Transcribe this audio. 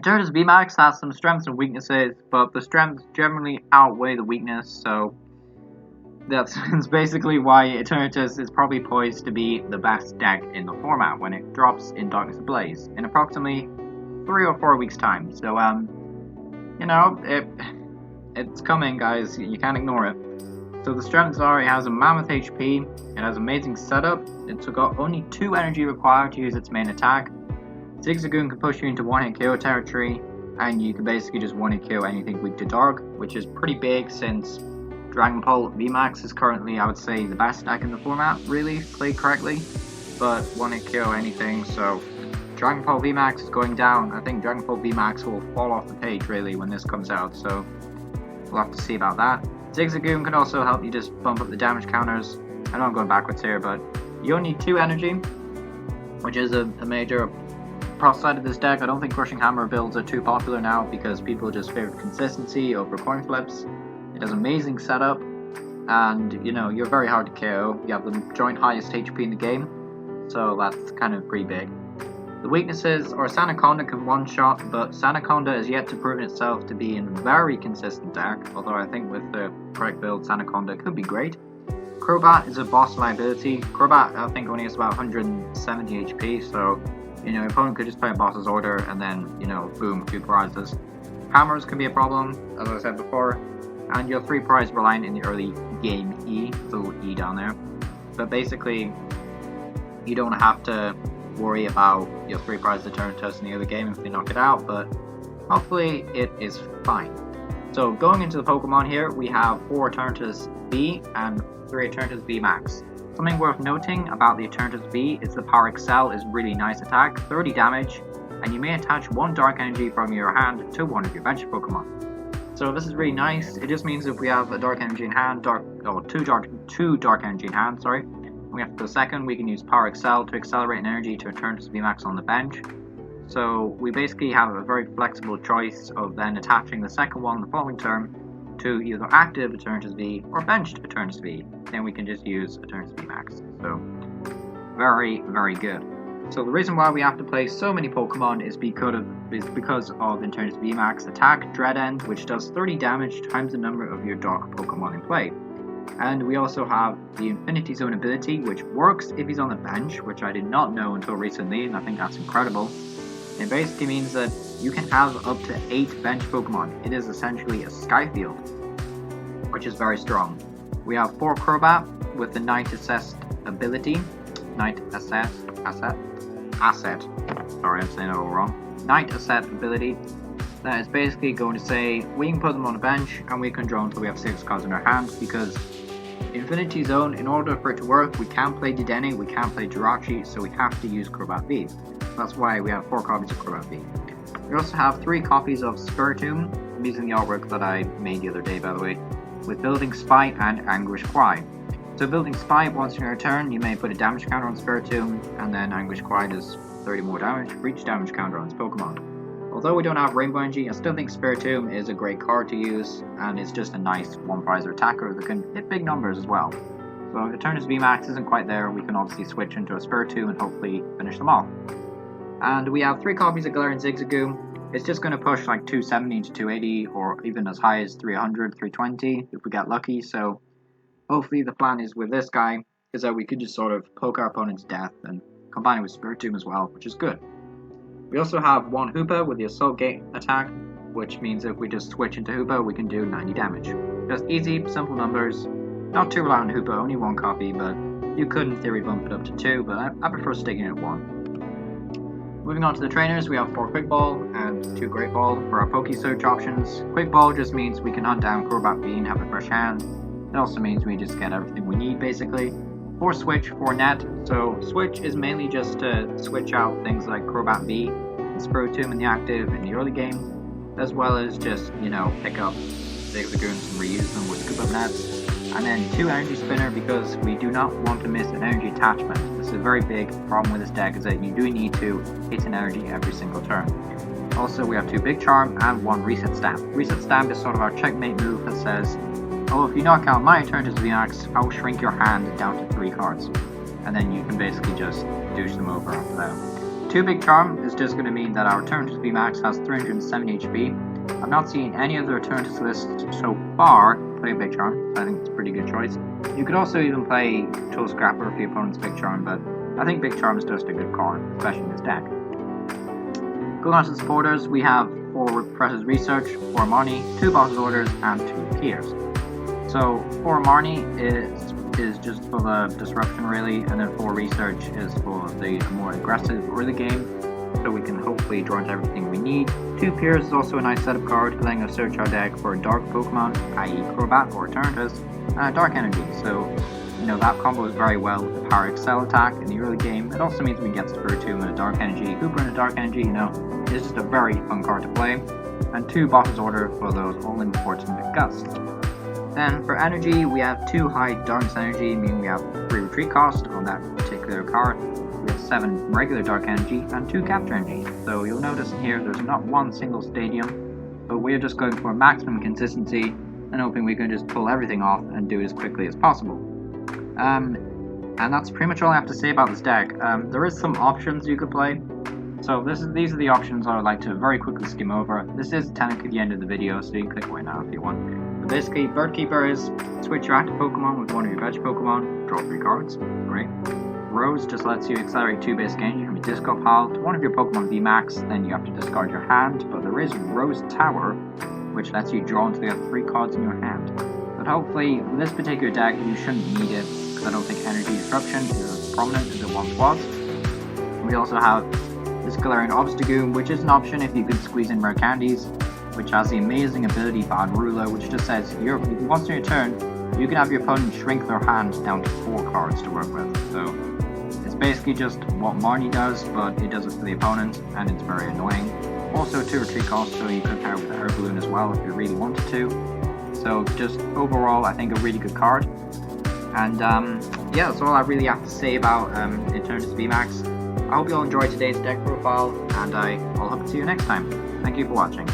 Eternatus Vmax has some strengths and weaknesses, but the strengths generally outweigh the weakness, so that's basically why Eternatus is probably poised to be the best deck in the format when it drops in Darkness Ablaze in approximately 3 or 4 weeks' time. So, you know, it's coming, guys. You can't ignore it. So the strengths are: it has a mammoth HP, it has amazing setup, it's got only 2 energy required to use its main attack. Zigzagoon can push you into 1-hit KO territory, and you can basically just 1-hit KO anything weak to dark, which is pretty big since Dragonpult Vmax is currently, I would say, the best deck in the format, really, played correctly. But 1-hit KO anything, so Dragonpult Vmax is going down. I think Dragonpult Vmax will fall off the page, really, when this comes out, so we'll have to see about that. Zigzagoon can also help you just bump up the damage counters. I know I'm going backwards here, but you only need 2 energy, which is a major plus side of this deck. I don't think Crushing Hammer builds are too popular now because people just favor consistency over coin flips. It has amazing setup, and you know, you're very hard to KO. You have the joint highest HP in the game, so that's kind of pretty big. The weaknesses are Sanaconda can one-shot, but Sanaconda has yet to prove itself to be a very consistent deck, although I think with the correct build, Sanaconda could be great. Crobat is a boss liability. Crobat, I think, only has about 170 HP, so you know, your opponent could just play a boss's order and then, you know, boom, a few prizes. Hammers can be a problem, as I said before, and your 3 prize reliant in the early game E, the little E down there. But basically, you don't have to worry about your 3 prize Eternatus in the other game if they knock it out, but hopefully it is fine. So going into the Pokemon here, we have 4 Eternatus V and 3 Eternatus Vmax. Something worth noting about the Eternatus V is the Power Excel is really nice attack, 30 damage, and you may attach 1 Dark Energy from your hand to one of your bench Pokemon. So this is really nice. It just means if we have a Dark Energy in hand, two Dark Energy in hand, sorry, we have to go second, we can use Power Excel to accelerate an energy to Eternatus Vmax on the bench. So we basically have a very flexible choice of then attaching the second one the following turn to either active Eternatus V or benched Eternatus V. Then we can just use Eternatus Vmax. So very, very good. So the reason why we have to play so many Pokemon is because of Eternatus Vmax attack Dread End, which does 30 damage times the number of your dark Pokemon in play. And we also have the Infinity Zone ability, which works if he's on the bench, which I did not know until recently, and I think that's incredible. It basically means that you can have up to 8 bench Pokemon. It is essentially a Skyfield, which is very strong. We have 4 Crobat with the Night Assessed ability. Night Asset. Sorry, I'm saying it all wrong. Night Asset ability. That is basically going to say we can put them on the bench and we can draw until we have 6 cards in our hand, because Infinity Zone, in order for it to work, we can't play Dedenne, we can't play Jirachi, so we have to use Crobat V. That's why we have 4 copies of Crobat V. We also have 3 copies of Spiritomb. I'm using the artwork that I made the other day, by the way, with Building Spite and Anguish Cry. So Building Spite, once in your turn, you may put a damage counter on Spiritomb, and then Anguish Cry does 30 more damage for each damage counter on its Pokemon. Although we don't have Rainbow Energy, I still think Spiritomb is a great card to use, and it's just a nice one-prizer attacker that can hit big numbers as well. So if Eternatus Vmax isn't quite there, we can obviously switch into a Spiritomb and hopefully finish them off. And we have 3 copies of Galarian Zigzagoon. It's just going to push like 270 to 280, or even as high as 300, 320 if we get lucky. So hopefully the plan is with this guy is that we could just sort of poke our opponent's death and combine it with Spiritomb as well, which is good. We also have 1 Hoopa with the Assault Gate attack, which means if we just switch into Hoopa, we can do 90 damage. Just easy, simple numbers. Not too reliant on Hoopa, only 1 copy, but you could in theory bump it up to 2, but I prefer sticking at 1. Moving on to the trainers, we have 4 Quick Ball and 2 Great Ball for our Poke Search options. Quick Ball just means we can hunt down Crobat V and have a fresh hand. It also means we just get everything we need, basically. 4 Switch, 4 Net. So Switch is mainly just to switch out things like Crobat V and Spiritomb in the active in the early game, as well as just, you know, pick up Zigzagoons and reuse them with Scoop Up Nets. And then 2 Energy Spinner, because we do not want to miss an energy attachment. This is a very big problem with this deck, is that you do need to hit an energy every single turn. Also, we have 2 Big Charm and 1 Reset Stamp. Reset Stamp is sort of our checkmate move that says, oh, if you knock out my Eternatus Vmax, I'll shrink your hand down to 3 cards. And then you can basically just douche them over after that. 2 big charm is just going to mean that our Eternatus Vmax has 370 HP. I've not seen any of the Eternatus lists so far play big charm, so I think it's a pretty good choice. You could also even play Tool Scrapper for your opponent's big charm, but I think big charm is just a good card, especially in this deck. Going on to the supporters, we have 4 Precious Research, 4 money, 2 Boss's Orders, and 2 Tears. So 4 money is just for the disruption really, and then 4 research is for the more aggressive early game, so we can hopefully draw into everything we need. 2 Peers is also a nice setup card, letting us search our deck for dark Pokemon, i.e. Crobat or Eternatus, and Dark Energy. So, you know, that combo is very well with the Power Excel attack in the early game. It also means we can get Spiritomb and a Dark Energy, Hooper and a Dark Energy, you know, it's just a very fun card to play. And 2 Boss's Order for those all-in Fortunate Gusts. Then for energy, we have 2 high Darkness Energy, meaning we have 3 retreat cost on that particular card. We have 7 regular Dark Energy and 2 Capture Energy. So you'll notice in here there's not one single stadium, but we're just going for maximum consistency and hoping we can just pull everything off and do it as quickly as possible. And that's pretty much all I have to say about this deck. There is some options you could play. So these are the options I would like to very quickly skim over. This is technically the end of the video, so you can click away now if you want. But basically, Bird Keeper is switch your active Pokemon with one of your veg Pokemon, draw 3 cards, great. Rose just lets you accelerate 2 basic energy from your discard pile to one of your Pokemon VMAX, then you have to discard your hand, but there is Rose Tower, which lets you draw until you have 3 cards in your hand. But hopefully, in this particular deck, you shouldn't need it, because I don't think Energy Disruption is as prominent as it once was. We also have this Galarian Obstagoon, which is an option if you could squeeze in rare candies, which has the amazing ability Bad Ruler, which just says once in your turn, you can have your opponent shrink their hand down to 4 cards to work with. So it's basically just what Marnie does, but it does it for the opponent, and it's very annoying. Also 2 retreat costs, so you could pair with the Air Balloon as well if you really wanted to. So just overall, I think a really good card. And yeah, that's all I really have to say about Eternatus Vmax. I hope you all enjoyed today's deck profile, and I'll hope to see you next time. Thank you for watching.